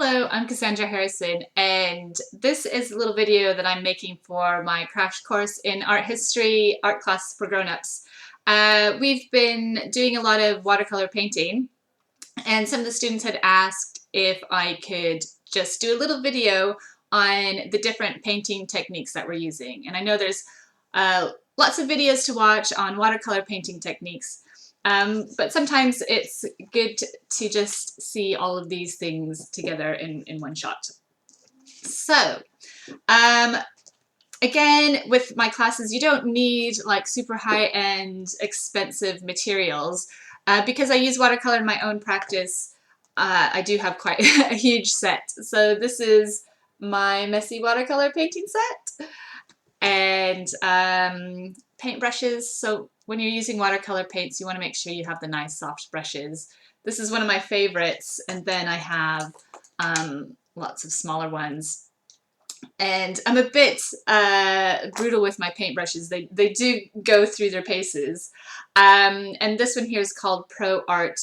Hello, I'm Cassandra Harrison, and this is a little video that I'm making for my crash course in art history, art class for grown-ups. We've been doing a lot of watercolor painting, and some of the students had asked if I could just do a little video on the different painting techniques that we're using. And I know there's lots of videos to watch on watercolor painting techniques, but sometimes it's good to just see all of these things together in one shot. So, again, with my classes, you don't need like super high-end, expensive materials. Because I use watercolor in my own practice, I do have quite a huge set. So this is my messy watercolor painting set. And paintbrushes. So when you're using watercolor paints, you want to make sure you have the nice soft brushes. This is one of my favorites, and then I have lots of smaller ones. And I'm a bit brutal with my paintbrushes. They do go through their paces. And this one here is called Pro Art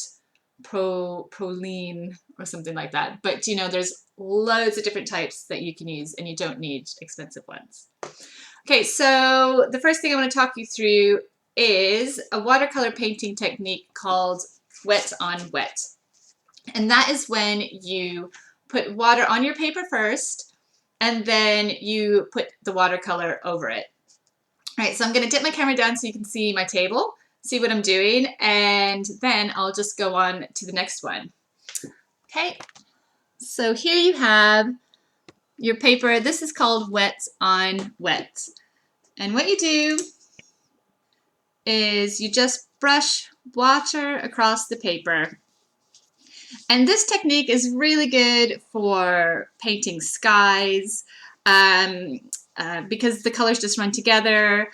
Proline or something like that. But you know, there's loads of different types that you can use, and you don't need expensive ones. Okay, so the first thing I want to talk you through is a watercolor painting technique called wet on wet. And that is when you put water on your paper first, and then you put the watercolor over it. All right, so I'm going to dip my camera down so you can see my table, see what I'm doing, and then I'll just go on to the next one. Okay, so here you have your paper. This is called wet on wet. And what you do is you just brush water across the paper. And this technique is really good for painting skies because the colors just run together.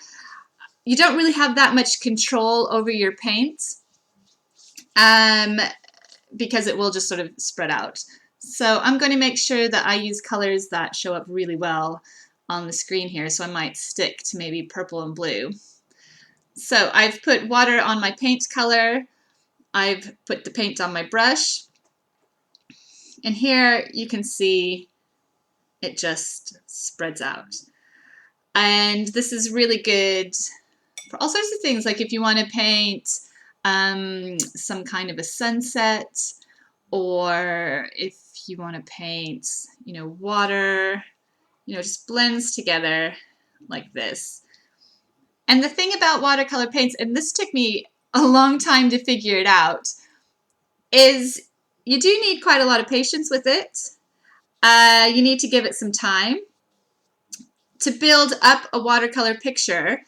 You don't really have that much control over your paint because it will just sort of spread out. So I'm going to make sure that I use colors that show up really well on the screen here. So I might stick to maybe purple and blue. So I've put water on my paint color. I've put the paint on my brush. And here you can see it just spreads out. And this is really good for all sorts of things, like if you want to paint some kind of a sunset, or if you want to paint, you know, water, you know, just blends together like this. And the thing about watercolor paints, and this took me a long time to figure it out, is you do need quite a lot of patience with it. You need to give it some time. To build up a watercolor picture,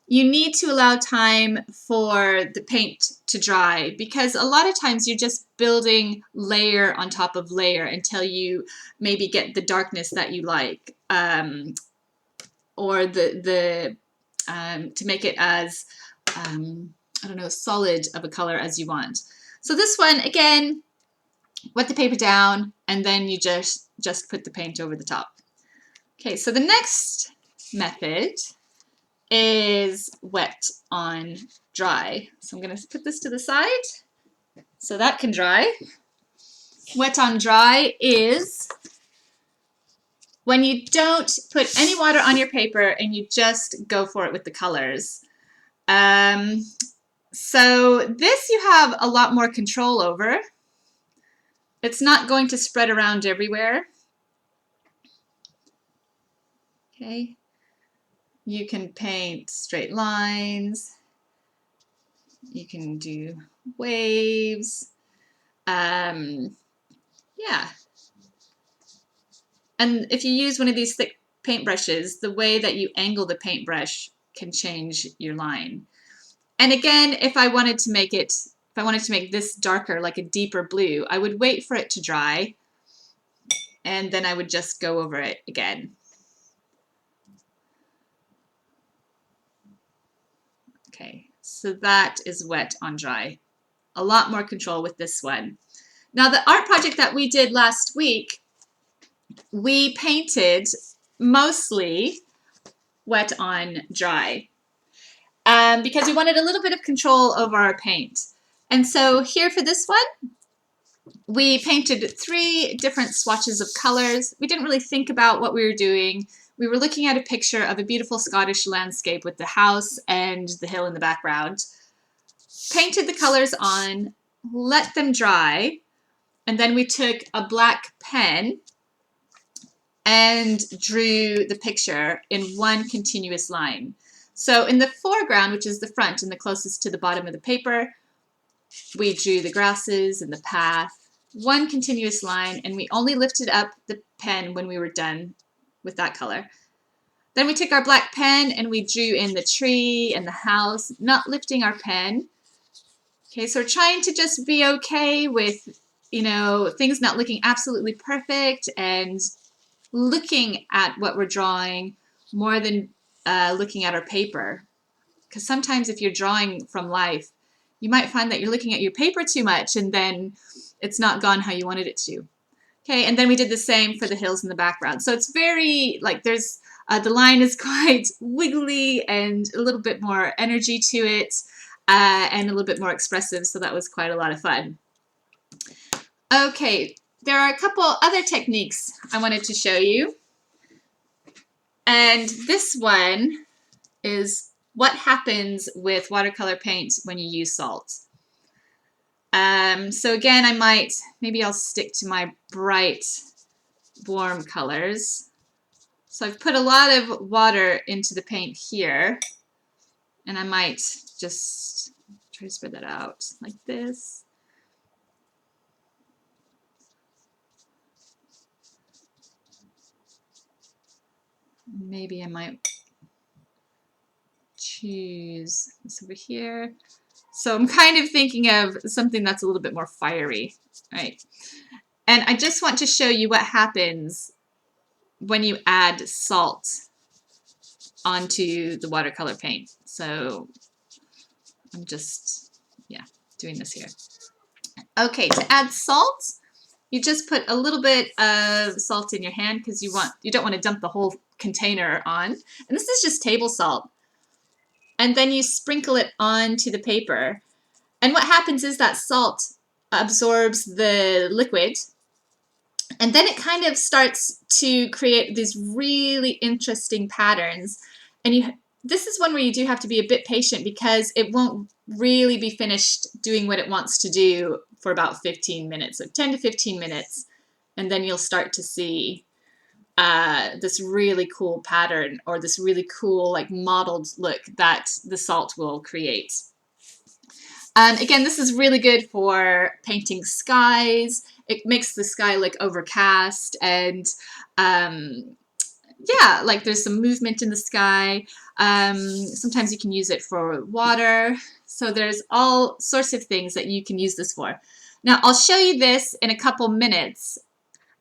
you need to allow time for the paint to dry, because a lot of times you're just building layer on top of layer until you maybe get the darkness that you like, or to make it as I don't know, solid of a color as you want. So this one, again, wet the paper down, and then you just put the paint over the top. Okay, so the next method is wet on dry. So I'm going to put this to the side so that can dry. Wet on dry is when you don't put any water on your paper and you just go for it with the colors. So this you have a lot more control over. It's not going to spread around everywhere. Okay. You can paint straight lines. You can do waves. Yeah. And if you use one of these thick paintbrushes, the way that you angle the paintbrush can change your line. And again, if I wanted to make this darker, like a deeper blue, I would wait for it to dry, and then I would just go over it again. Okay, so that is wet on dry. A lot more control with this one. Now, the art project that we did last week, we painted mostly wet on dry because we wanted a little bit of control over our paint. And so here for this one, We painted 3 different swatches of colors. We didn't really think about what we were doing. We were looking at a picture of a beautiful Scottish landscape with the house and the hill in the background. Painted the colors on, let them dry, and then we took a black pen and drew the picture in one continuous line. So in the foreground, which is the front and the closest to the bottom of the paper, we drew the grasses and the path, one continuous line, and we only lifted up the pen when we were done with that color. Then we took our black pen and we drew in the tree and the house, not lifting our pen. Okay, so we're trying to just be okay with, you know, things not looking absolutely perfect and looking at what we're drawing more than looking at our paper. Because sometimes if you're drawing from life, you might find that you're looking at your paper too much and then it's not gone how you wanted it to. Okay, and then we did the same for the hills in the background. So it's very, like, there's, the line is quite wiggly and a little bit more energy to it and a little bit more expressive, so that was quite a lot of fun. Okay, there are a couple other techniques I wanted to show you. And this one is what happens with watercolor paint when you use salt. So again, maybe I'll stick to my bright, warm colors. So I've put a lot of water into the paint here, and I might just try to spread that out like this. Maybe I might choose this over here. So I'm kind of thinking of something that's a little bit more fiery, right? And I just want to show you what happens when you add salt onto the watercolor paint. So I'm just, doing this here. Okay, to add salt, you just put a little bit of salt in your hand because you don't want to dump the whole container on. And this is just table salt. And then you sprinkle it onto the paper. And what happens is that salt absorbs the liquid, and then it kind of starts to create these really interesting patterns. And this is one where you do have to be a bit patient because it won't really be finished doing what it wants to do for about 15 minutes, so 10 to 15 minutes. And then you'll start to see this really cool pattern or this really cool like modeled look that the salt will create. Again, this is really good for painting skies. It makes the sky look overcast and like there's some movement in the sky. Sometimes you can use it for water. So there's all sorts of things that you can use this for. Now I'll show you this in a couple minutes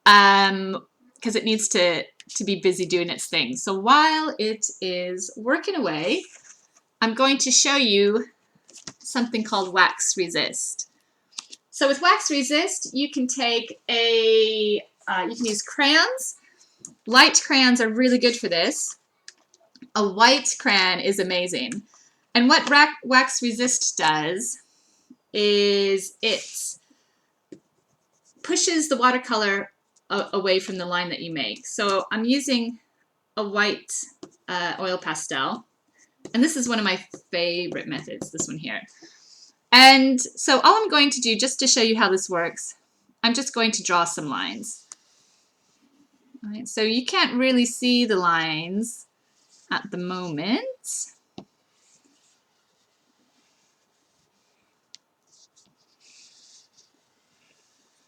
because it needs to be busy doing its thing. So while it is working away, I'm going to show you something called wax resist. So with wax resist, you can take you can use crayons. Light crayons are really good for this. A white crayon is amazing. And what wax resist does is it pushes the watercolor away from the line that you make. So I'm using a white oil pastel. And this is one of my favorite methods, this one here. And so all I'm going to do, just to show you how this works, I'm just going to draw some lines. All right, so you can't really see the lines at the moment.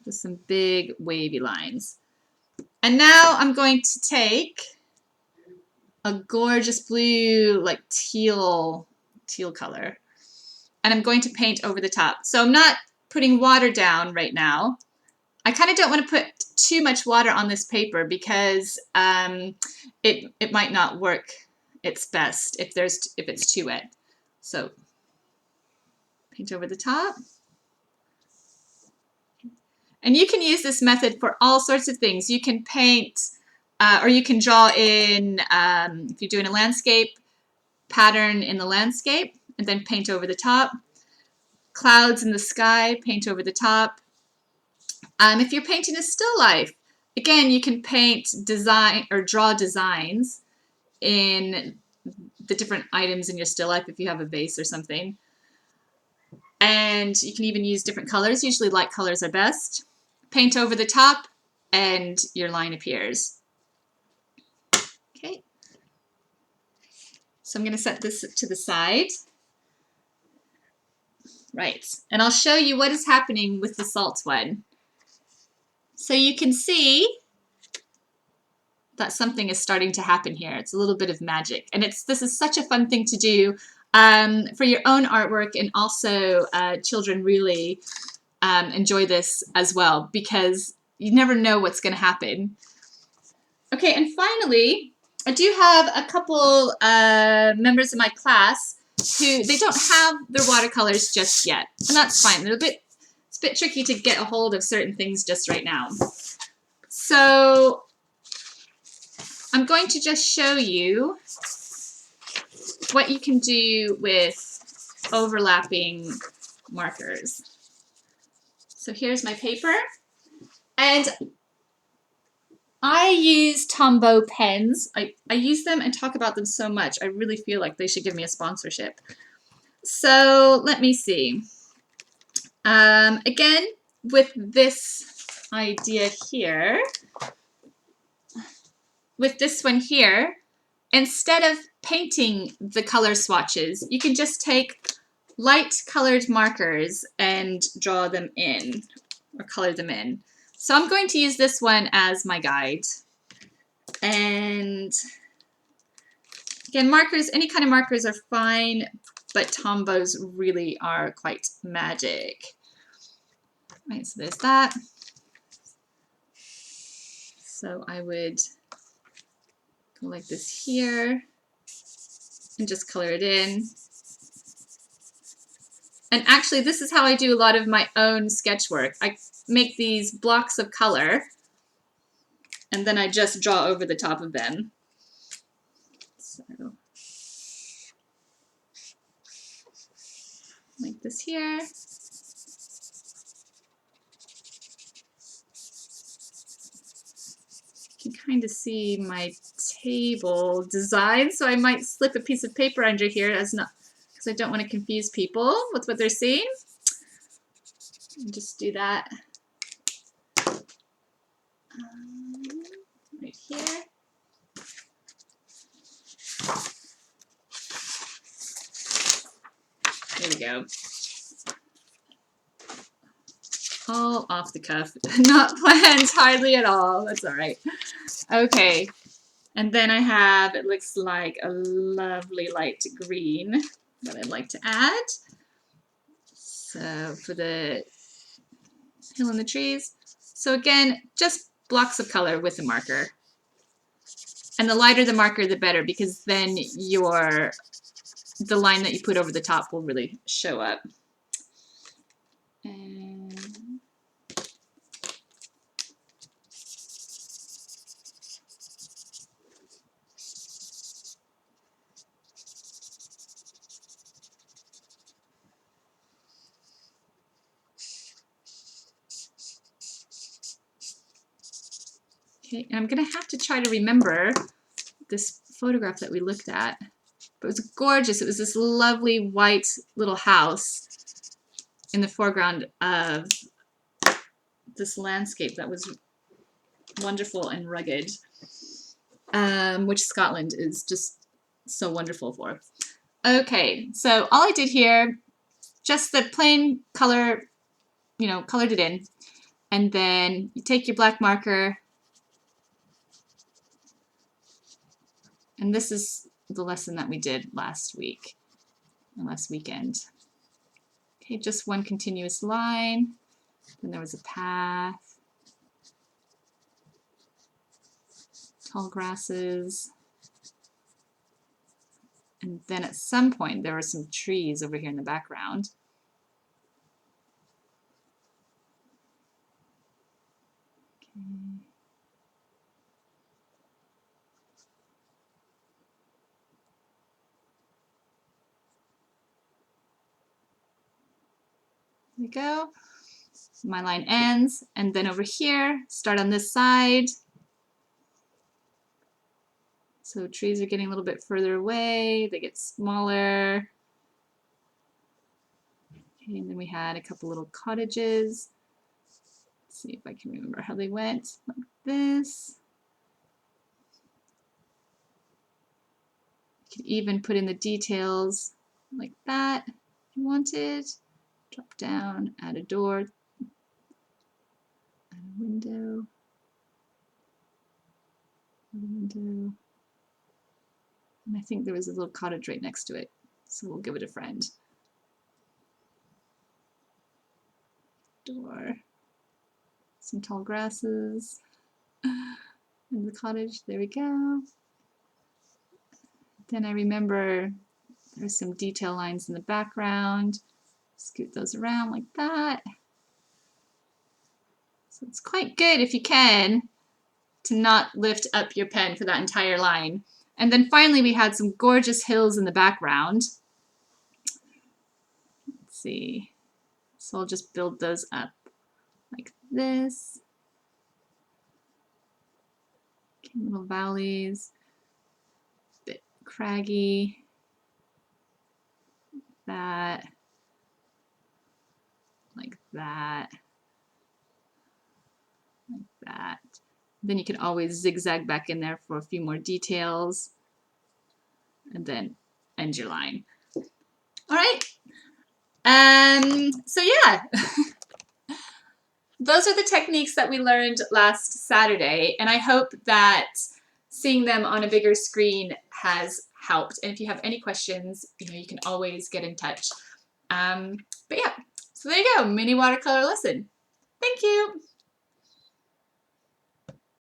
Just some big wavy lines. And now I'm going to take a gorgeous blue, like teal color, and I'm going to paint over the top. So I'm not putting water down right now. I kind of don't want to put too much water on this paper because it might not work its best if it's too wet. So paint over the top. And you can use this method for all sorts of things. You can paint or you can draw in, if you're doing a landscape, pattern in the landscape and then paint over the top. Clouds in the sky, paint over the top. If you're painting a still life, again, you can paint design or draw designs in the different items in your still life if you have a vase or something. And you can even use different colors. Usually light colors are best. Paint over the top and your line appears. Okay. So I'm going to set this to the side. Right. And I'll show you what is happening with the salt one. So you can see that something is starting to happen here. It's a little bit of magic. And this is such a fun thing to do for your own artwork, and also children really enjoy this as well because you never know what's going to happen. Okay, and finally, I do have a couple members of my class who they don't have their watercolors just yet, and that's fine. It's a bit tricky to get a hold of certain things just right now. So I'm going to just show you what you can do with overlapping markers. So here's my paper, and I use Tombow pens. I use them and talk about them so much. I really feel like they should give me a sponsorship. So let me see. Again, with this idea here, with this one here, instead of painting the color swatches, you can just take light colored markers and draw them in or color them in. So I'm going to use this one as my guide. And again, markers, any kind of markers are fine, but Tombows really are quite magic. Right, so there's that. So I would go like this here and just color it in. And actually, this is how I do a lot of my own sketch work. I make these blocks of color, and then I just draw over the top of them. So, like this here. You can kind of see my table design, so I might slip a piece of paper under here as not, because I don't want to confuse people with what they're seeing. Just do that right here. There we go. All off the cuff, not planned hardly at all. That's all right. Okay, and then I have, it looks like a lovely light green that I'd like to add. So for the hill and the trees. So again, just blocks of color with a marker. And the lighter the marker, the better, because then the line that you put over the top will really show up. And okay, and I'm going to have to try to remember this photograph that we looked at. But it was gorgeous. It was this lovely white little house in the foreground of this landscape that was wonderful and rugged, which Scotland is just so wonderful for. Okay, so all I did here, just the plain color, colored it in. And then you take your black marker, and this is the lesson that we did last weekend. Okay, just one continuous line, then there was a path, tall grasses, and then at some point there were some trees over here in the background. Okay. There we go. my line ends, and then over here, start on this side. So trees are getting a little bit further away, they get smaller. Okay, and then we had a couple little cottages. Let's see if I can remember how they went, like this. You could even put in the details like that if you wanted. Drop down, add a door, add a window, add a window. And I think there was a little cottage right next to it, so we'll give it a friend. Door, some tall grasses, and the cottage, there we go. Then I remember there's some detail lines in the background. Scoot those around like that. So it's quite good if you can to not lift up your pen for that entire line. And then finally we had some gorgeous hills in the background. Let's see. So I'll just build those up like this. Okay, little valleys, a bit craggy, that, like that, like that. Then you can always zigzag back in there for a few more details, and then end your line. All right. So yeah, those are the techniques that we learned last Saturday, and I hope that seeing them on a bigger screen has helped. And if you have any questions, you can always get in touch. But yeah, so there you go, mini watercolor lesson. Thank you.